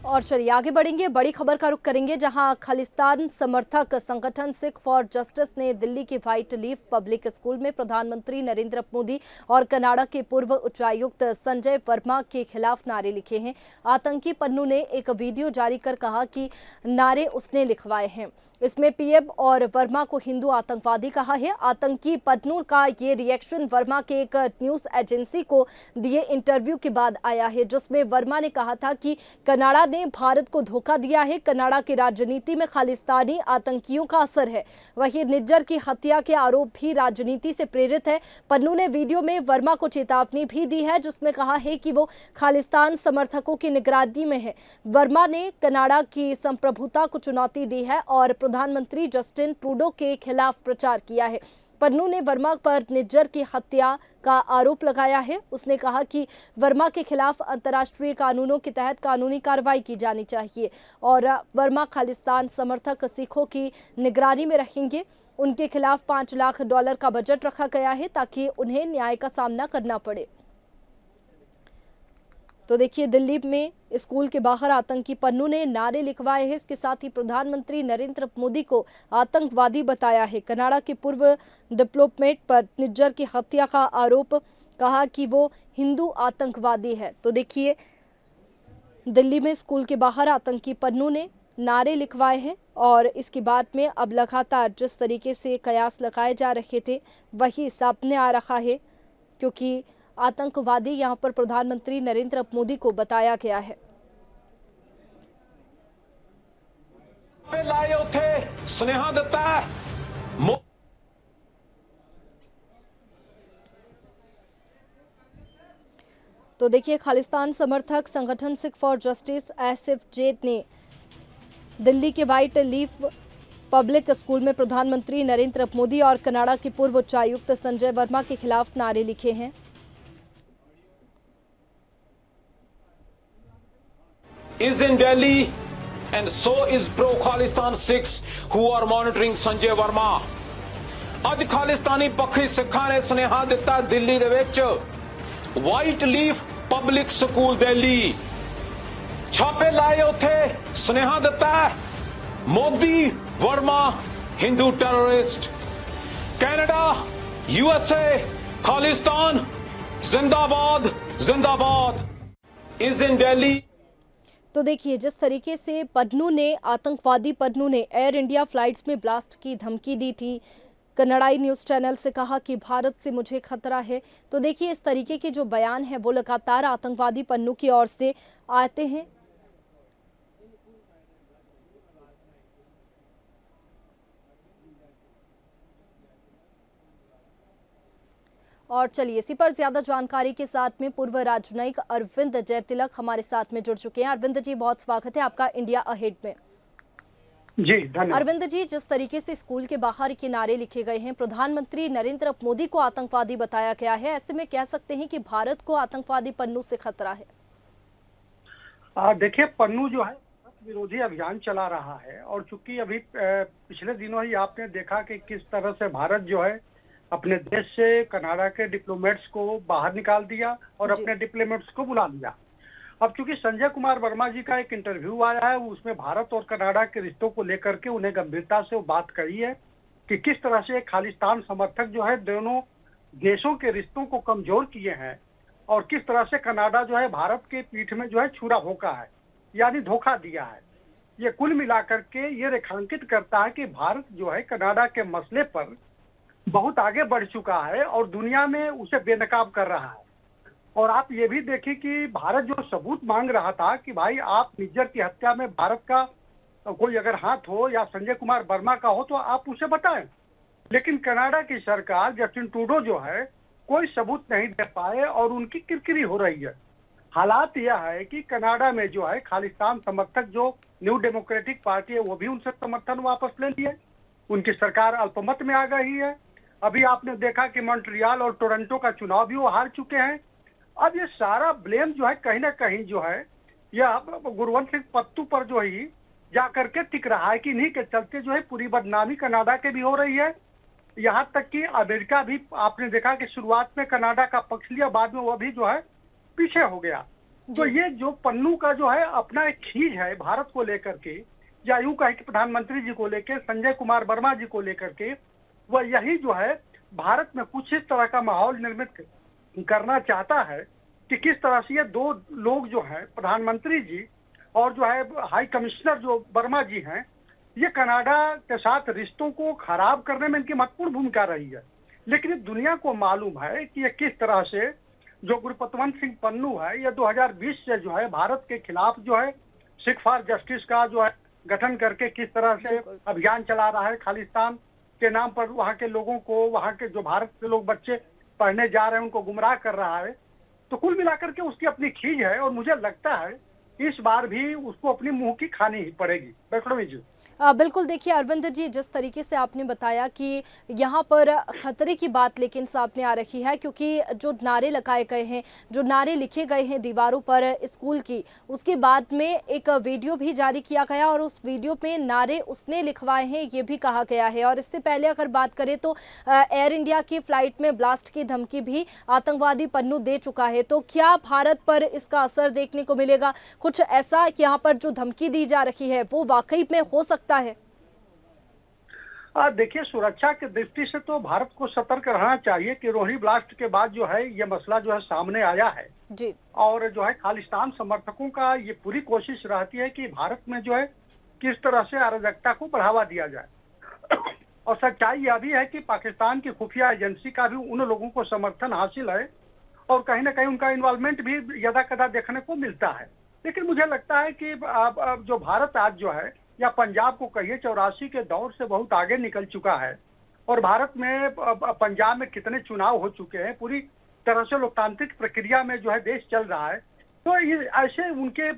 और चलिए आगे बढ़ेंगे, बड़ी खबर का रुख करेंगे जहां खालिस्तान समर्थक संगठन सिख फॉर जस्टिस ने दिल्ली के व्हाइट लीफ पब्लिक स्कूल में प्रधानमंत्री नरेंद्र मोदी और कनाडा के पूर्व उच्चायुक्त संजय वर्मा के खिलाफ नारे लिखे हैं। आतंकी पन्नू ने एक वीडियो जारी कर कहा कि नारे उसने लिखवाए हैं। इसमें पीएम और वर्मा को हिंदू आतंकवादी कहा है। आतंकी पन्नू का ये रिएक्शन वर्मा के एक न्यूज एजेंसी को दिए इंटरव्यू के बाद आया है, जिसमें वर्मा ने कहा था कि कनाडा ने भारत को धोखा दिया है। कनाडा की राजनीति में खालिस्तानी आतंकियों का असर है। वहीं निज्जर की हत्या के आरोप भी राजनीति से प्रेरित है। पन्नू ने वीडियो में वर्मा को चेतावनी भी दी है, जिसमें कहा है कि वो खालिस्तान समर्थकों की निगरानी में है। वर्मा ने कनाडा की संप्रभुता को चुनौती दी है और प्रधानमंत्री जस्टिन ट्रूडो के खिलाफ प्रचार किया है। पन्नू ने वर्मा पर निज्जर की हत्या का आरोप लगाया है। उसने कहा कि वर्मा के खिलाफ अंतर्राष्ट्रीय कानूनों के तहत कानूनी कार्रवाई की जानी चाहिए और वर्मा खालिस्तान समर्थक सिखों की निगरानी में रहेंगे। उनके खिलाफ $5 लाख का बजट रखा गया है ताकि उन्हें न्याय का सामना करना पड़े। तो देखिए, दिल्ली में स्कूल के बाहर आतंकी पन्नू ने नारे लिखवाए हैं। इसके साथ ही प्रधानमंत्री नरेंद्र मोदी को आतंकवादी बताया है। कनाडा के पूर्व डिप्लोमेट पर निज्जर की हत्या का आरोप, कहा कि वो हिंदू आतंकवादी है। तो देखिए, दिल्ली में स्कूल के बाहर आतंकी पन्नू ने नारे लिखवाए हैं और इसके बाद में अब लगातार जिस तरीके से कयास लगाए जा रहे थे वही सामने आ रहा है, क्योंकि आतंकवादी यहां पर प्रधानमंत्री नरेंद्र मोदी को बताया गया है। तो देखिए, खालिस्तान समर्थक संगठन सिख फॉर जस्टिस एसएफजे ने दिल्ली के व्हाइट लीफ पब्लिक स्कूल में प्रधानमंत्री नरेंद्र मोदी और कनाडा के पूर्व उच्चायुक्त संजय वर्मा के खिलाफ नारे लिखे हैं। is in Delhi and so is pro-Khalistan Sikhs who are monitoring Sanjay Verma. ਅੱਜ ਖਾਲਿਸਤਾਨੀ ਪੱਖੀ ਸਿੱਖਾਂ ਨੇ ਸੁਨੇਹਾ ਦਿੱਤਾ ਦਿੱਲੀ ਦੇ ਵਿੱਚ white leaf public school Delhi ਛਾਪੇ ਲਾਏ, ਉੱਥੇ ਸੁਨੇਹਾ ਦਿੱਤਾ Modi Verma Hindu terrorist, Canada USA Khalistan जिंदाबाद जिंदाबाद is in Delhi। तो देखिए, जिस तरीके से पन्नू ने, आतंकवादी पन्नू ने एयर इंडिया फ्लाइट्स में ब्लास्ट की धमकी दी थी, कन्नड़ाई न्यूज़ चैनल से कहा कि भारत से मुझे खतरा है। तो देखिए, इस तरीके के जो बयान है वो लगातार आतंकवादी पन्नू की ओर से आते हैं। और चलिए, इसी पर ज्यादा जानकारी के साथ में पूर्व राजनयिक अरविंद जयतिलक हमारे साथ में जुड़ चुके हैं। अरविंद जी, बहुत स्वागत है आपका इंडिया अहेड में। जी धन्यवाद। अरविंद जी, जिस तरीके से स्कूल के बाहर के नारे लिखे गए हैं, प्रधानमंत्री नरेंद्र मोदी को आतंकवादी बताया गया है, ऐसे में कह सकते हैं कि भारत को आतंकवादी पन्नू से खतरा है। देखिए, पन्नू जो है विरोधी अभियान चला रहा है और चूंकि अभी पिछले दिनों ही आपने देखा कि किस तरह से भारत जो है अपने देश से कनाडा के डिप्लोमेट्स को बाहर निकाल दिया और अपने डिप्लोमेट्स को बुला लिया। अब चूंकि संजय कुमार वर्मा जी का एक इंटरव्यू आया है, उसमें भारत और कनाडा के रिश्तों को लेकर के उन्हें गंभीरता से वो बात कही है कि किस तरह से खालिस्तान समर्थक जो है दोनों देशों के रिश्तों को कमजोर किए हैं और किस तरह से कनाडा जो है भारत के पीठ में जो है छुरा भोंका है, यानी धोखा दिया है। ये कुल मिलाकर के ये रेखांकित करता है कि भारत जो है कनाडा के मसले पर बहुत आगे बढ़ चुका है और दुनिया में उसे बेनकाब कर रहा है। और आप ये भी देखिए कि भारत जो सबूत मांग रहा था कि भाई आप निज्जर की हत्या में भारत का कोई अगर हाथ हो या संजय कुमार वर्मा का हो तो आप उसे बताएं, लेकिन कनाडा की सरकार जस्टिन ट्रूडो जो है कोई सबूत नहीं दे पाए और उनकी किरकिरी हो रही है। हालात यह है कि कनाडा में जो है खालिस्तान समर्थक जो न्यू डेमोक्रेटिक पार्टी है वो भी उनसे समर्थन वापस ले लिए, उनकी सरकार अल्पमत में आ गई है। अभी आपने देखा कि मॉन्ट्रियल और टोरंटो का चुनाव भी वो हार चुके हैं। अब ये सारा ब्लेम जो है कहीं ना कहीं जो है यह गुरवंत सिंह पत्तू पर जो ही जा करके टिक रहा है कि इन्हीं के चलते जो है पूरी बदनामी कनाडा के भी हो रही है। यहाँ तक कि अमेरिका भी आपने देखा कि शुरुआत में कनाडा का पक्ष लिया, बाद में वो भी जो है पीछे हो गया। तो ये जो पन्नू का जो है अपना एक खींच है भारत को लेकर के, या यूं कहे कि प्रधानमंत्री जी को लेकर, संजय कुमार वर्मा जी को लेकर के, वह यही जो है भारत में कुछ इस तरह का माहौल निर्मित करना चाहता है कि किस तरह से ये दो लोग जो है, प्रधानमंत्री जी और जो है हाई कमिश्नर जो वर्मा जी हैं, ये कनाडा के साथ रिश्तों को खराब करने में इनकी महत्वपूर्ण भूमिका रही है। लेकिन दुनिया को मालूम है कि ये किस तरह से जो गुरपतवंत सिंह पन्नू है, ये 2020 से जो है भारत के खिलाफ जो है सिख फॉर जस्टिस का जो है गठन करके किस तरह से अभियान चला रहा है, खालिस्तान के नाम पर वहां के लोगों को, वहां के जो भारत के लोग बच्चे पढ़ने जा रहे हैं उनको गुमराह कर रहा है। तो कुल मिलाकर के उसकी अपनी खींच है और मुझे लगता है इस बार भी उसको अपनी मुंह की खानी ही पड़ेगी। वैष्णवी जी बिल्कुल, देखिए अरविंद जी, जिस तरीके से आपने बताया कि यहाँ पर खतरे की बात लेकिन सामने आ रही है, क्योंकि जो नारे लगाए गए हैं, जो नारे लिखे गए हैं दीवारों पर स्कूल की, उसके बाद में एक वीडियो भी जारी किया गया और उस वीडियो में नारे उसने लिखवाए हैं ये भी कहा गया है। और इससे पहले अगर बात करें तो एयर इंडिया की फ्लाइट में ब्लास्ट की धमकी भी आतंकवादी पन्नू दे चुका है। तो क्या भारत पर इसका असर देखने को मिलेगा? कुछ ऐसा यहाँ पर जो धमकी दी जा रही है वो वाकई में हो सकता है? देखिए, सुरक्षा की दृष्टि से तो भारत को सतर्क रहना चाहिए कि रोहिणी ब्लास्ट के बाद जो है ये मसला जो है सामने आया है जी। और जो है खालिस्तान समर्थकों का ये पूरी कोशिश रहती है कि भारत में जो है किस तरह से अराजकता को बढ़ावा दिया जाए। और सच्चाई यह भी है कि पाकिस्तान की खुफिया एजेंसी का भी उन लोगों को समर्थन हासिल है और कहीं ना कहीं उनका इन्वॉल्वमेंट भी यदा कदा देखने को मिलता है। लेकिन मुझे लगता है कि अब जो भारत आज जो है, या पंजाब को कहिए, 84 के दौर से बहुत आगे निकल चुका है और भारत में पंजाब में कितने चुनाव हो चुके हैं, पूरी तरह से लोकतांत्रिक प्रक्रिया में जो है देश चल रहा है। तो ये ऐसे उनके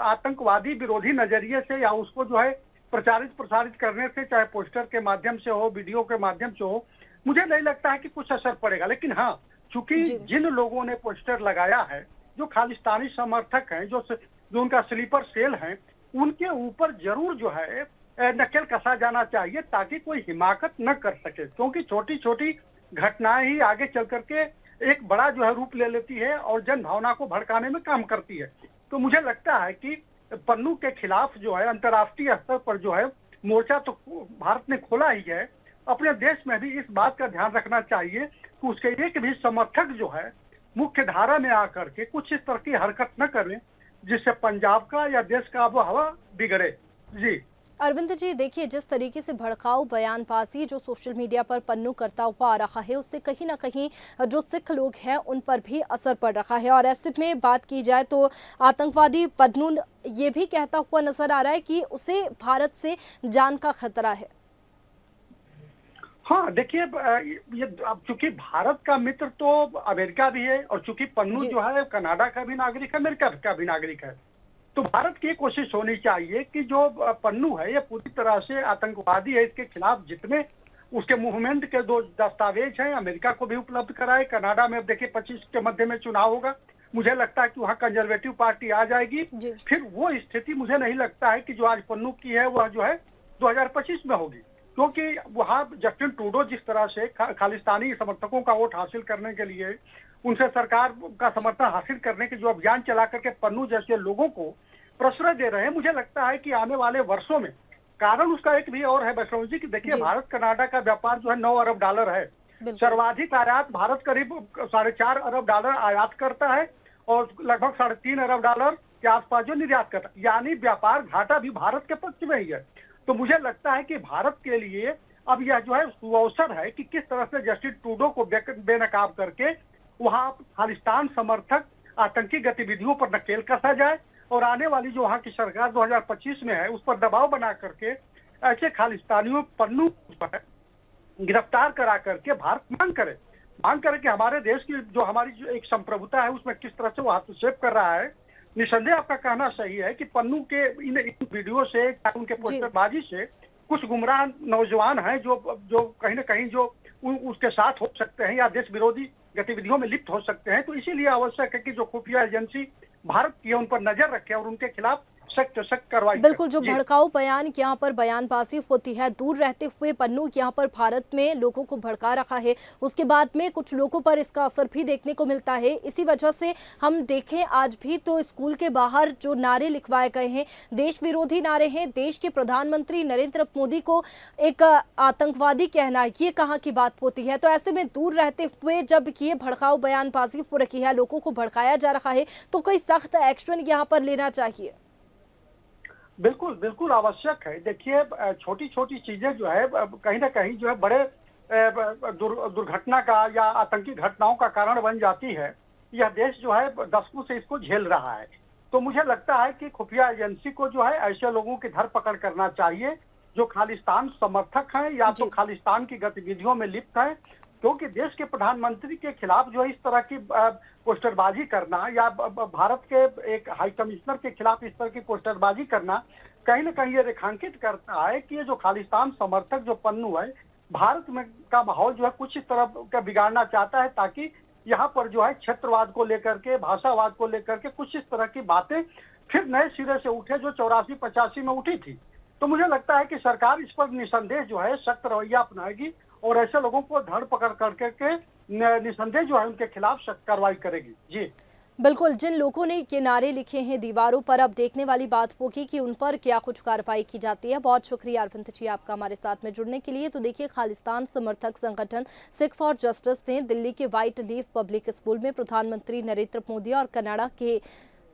आतंकवादी विरोधी नजरिए से या उसको जो है प्रसारित करने से, चाहे पोस्टर के माध्यम से हो, वीडियो के माध्यम से हो, मुझे नहीं लगता है कि कुछ असर पड़ेगा। लेकिन हाँ, चूंकि जिन लोगों ने पोस्टर लगाया है, जो खालिस्तानी समर्थक हैं, जो उनका स्लीपर सेल है, उनके ऊपर जरूर जो है नकेल कसा जाना चाहिए ताकि कोई हिमाकत न कर सके, क्योंकि छोटी छोटी घटनाएं ही आगे चल करके एक बड़ा जो है रूप ले लेती है और जन भावना को भड़काने में काम करती है। तो मुझे लगता है कि पन्नू के खिलाफ जो है अंतर्राष्ट्रीय स्तर पर जो है मोर्चा तो भारत ने खोला ही है। अपने देश में भी इस बात का ध्यान रखना चाहिए कि उसके एक भी समर्थक जो है मुख्य धारा में आकर के कुछ इस तरह की हरकत न करें जिससे पंजाब का या देश का आबोहवा बिगड़े। जी अरविंद जी, देखिए जिस तरीके से भड़काऊ बयानबाजी जो सोशल मीडिया पर पन्नू करता हुआ आ रहा है, उससे कहीं ना कहीं जो सिख लोग हैं उन पर भी असर पड़ रहा है। और ऐसे में बात की जाए तो आतंकवादी पन्नू ये भी कहता हुआ नजर आ रहा है कि उसे भारत से जान का खतरा है। हाँ, देखिए, ये अब चूंकि भारत का मित्र तो अमेरिका भी है और चूंकि पन्नू जो है कनाडा का भी नागरिक है, अमेरिका का भी नागरिक है, तो भारत की कोशिश होनी चाहिए कि जो पन्नू है ये पूरी तरह से आतंकवादी है, इसके खिलाफ जितने उसके मूवमेंट के दो दस्तावेज हैं अमेरिका को भी उपलब्ध कराए। कनाडा में अब देखिए 25 के मध्य में चुनाव होगा, मुझे लगता है कि वहाँ कंजर्वेटिव पार्टी आ जाएगी। फिर वो स्थिति मुझे नहीं लगता है कि जो आज पन्नू की है वह जो है 2025 में होगी, क्योंकि वहाँ जस्टिन ट्रूडो जिस तरह से खालिस्तानी समर्थकों का वोट हासिल करने के लिए, उनसे सरकार का समर्थन हासिल करने के जो अभियान चला करके पन्नू जैसे लोगों को प्रश्रय दे रहे हैं, मुझे लगता है कि आने वाले वर्षों में, कारण उसका एक भी और है वैष्णव जी, कि देखिए भारत कनाडा का व्यापार जो है 9 अरब डॉलर है, सर्वाधिक आयात भारत करीब 4.5 अरब डॉलर आयात करता है और लगभग 3.5 अरब डॉलर के आसपास जो निर्यात करता है, यानी व्यापार घाटा भी भारत के पक्ष में ही है। तो मुझे लगता है कि भारत के लिए अब यह जो है सुअवसर है कि किस तरह से जस्टिन ट्रूडो को बेनकाब करके वहां खालिस्तान समर्थक आतंकी गतिविधियों पर नकेल कसा जाए और आने वाली जो वहां की सरकार 2025 में है उस पर दबाव बना करके ऐसे खालिस्तानियों पन्नू पर गिरफ्तार करा करके भारत मांग करे कि हमारे देश की जो हमारी जो एक संप्रभुता है उसमें किस तरह से वो हस्तक्षेप कर रहा है। निसंदेह आपका कहना सही है कि पन्नू के इन वीडियो से, उनके पोस्टरबाजी से कुछ गुमराह नौजवान हैं जो कहीं ना कहीं जो उसके साथ हो सकते हैं या देश विरोधी गतिविधियों में लिप्त हो सकते हैं। तो इसीलिए आवश्यक है कि जो खुफिया एजेंसी भारत की है उन पर नजर रखे और उनके खिलाफ सख्त कार्रवाई बिल्कुल, जो जी। भड़काऊ बयान यहाँ पर बयानबाजी होती है, दूर रहते हुए पन्नू यहाँ पर भारत में लोगों को भड़का रखा है। उसके बाद में कुछ लोगों पर इसका असर भी देखने को मिलता है। इसी वजह से हम देखें आज भी तो स्कूल के बाहर जो नारे लिखवाए गए हैं, देश विरोधी नारे हैं। देश के प्रधानमंत्री नरेंद्र मोदी को एक आतंकवादी कहना, ये कहाँ की बात होती है? तो ऐसे में दूर रहते हुए जब ये भड़काऊ बयानबाजी हो रही है, लोगों को भड़काया जा रहा है, तो कोई सख्त एक्शन यहाँ पर लेना चाहिए। बिल्कुल बिल्कुल आवश्यक है। देखिए, छोटी छोटी चीजें जो है कहीं ना कहीं जो है बड़े दुर्घटना का या आतंकी घटनाओं का कारण बन जाती है। यह देश जो है दशकों से इसको झेल रहा है। तो मुझे लगता है कि खुफिया एजेंसी को जो है ऐसे लोगों की धरपकड़ करना चाहिए जो खालिस्तान समर्थक हैं या तो खालिस्तान की गतिविधियों में लिप्त हैं, क्योंकि देश के प्रधानमंत्री के खिलाफ जो है इस तरह की पोस्टरबाजी करना या भारत के एक हाई कमिश्नर के खिलाफ इस तरह की पोस्टरबाजी करना कहीं ना कहीं ये रेखांकित करता है कि ये जो खालिस्तान समर्थक जो पन्नू है, भारत में का माहौल जो है कुछ इस तरह का बिगाड़ना चाहता है, ताकि यहाँ पर जो है क्षेत्रवाद को लेकर के, भाषावाद को लेकर के कुछ इस तरह की बातें फिर नए सिरे से उठे जो 84-85 में उठी थी। तो मुझे लगता है कि सरकार इस पर निसंदेह जो है सख्त रवैया अपनाएगी और ऐसे लोगों को धर पकड़ करके निसंदेह जो है उनके खिलाफ सख्त कार्रवाई करेगी। जी बिल्कुल, जिन लोगों ने ये नारे लिखे हैं दीवारों पर, अब देखने वाली बात होगी कि उन पर क्या कुछ कार्रवाई की जाती है। बहुत शुक्रिया अरविंद जी आपका हमारे साथ में जुड़ने के लिए। तो देखिए, खालिस्तान समर्थक संगठन सिख फॉर जस्टिस ने दिल्ली के व्हाइट लीफ पब्लिक स्कूल में प्रधानमंत्री नरेंद्र मोदी और कनाडा के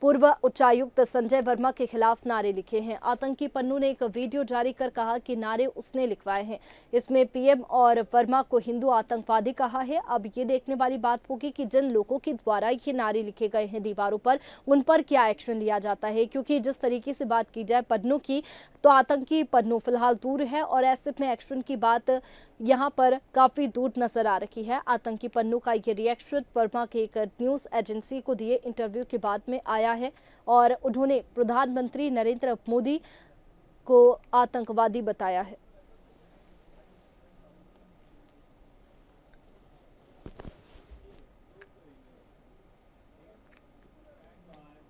पूर्व उच्चायुक्त संजय वर्मा के खिलाफ नारे लिखे हैं। आतंकी पन्नू ने एक वीडियो जारी कर कहा कि नारे उसने लिखवाए हैं। इसमें पीएम और वर्मा को हिंदू आतंकवादी कहा है। अब ये देखने वाली बात होगी कि जिन लोगों के द्वारा ये नारे लिखे गए हैं दीवारों पर, उन पर क्या एक्शन लिया जाता है, क्योंकि जिस तरीके से बात की जाए पन्नू की, तो आतंकी पन्नू फिलहाल दूर है और ऐसे में एक्शन की बात यहाँ पर काफी दूर नजर आ रही है। आतंकी पन्नू का ये रिएक्शन वर्मा के एक न्यूज एजेंसी को दिए इंटरव्यू के बाद में आया है और उन्होंने प्रधानमंत्री नरेंद्र मोदी को आतंकवादी बताया है।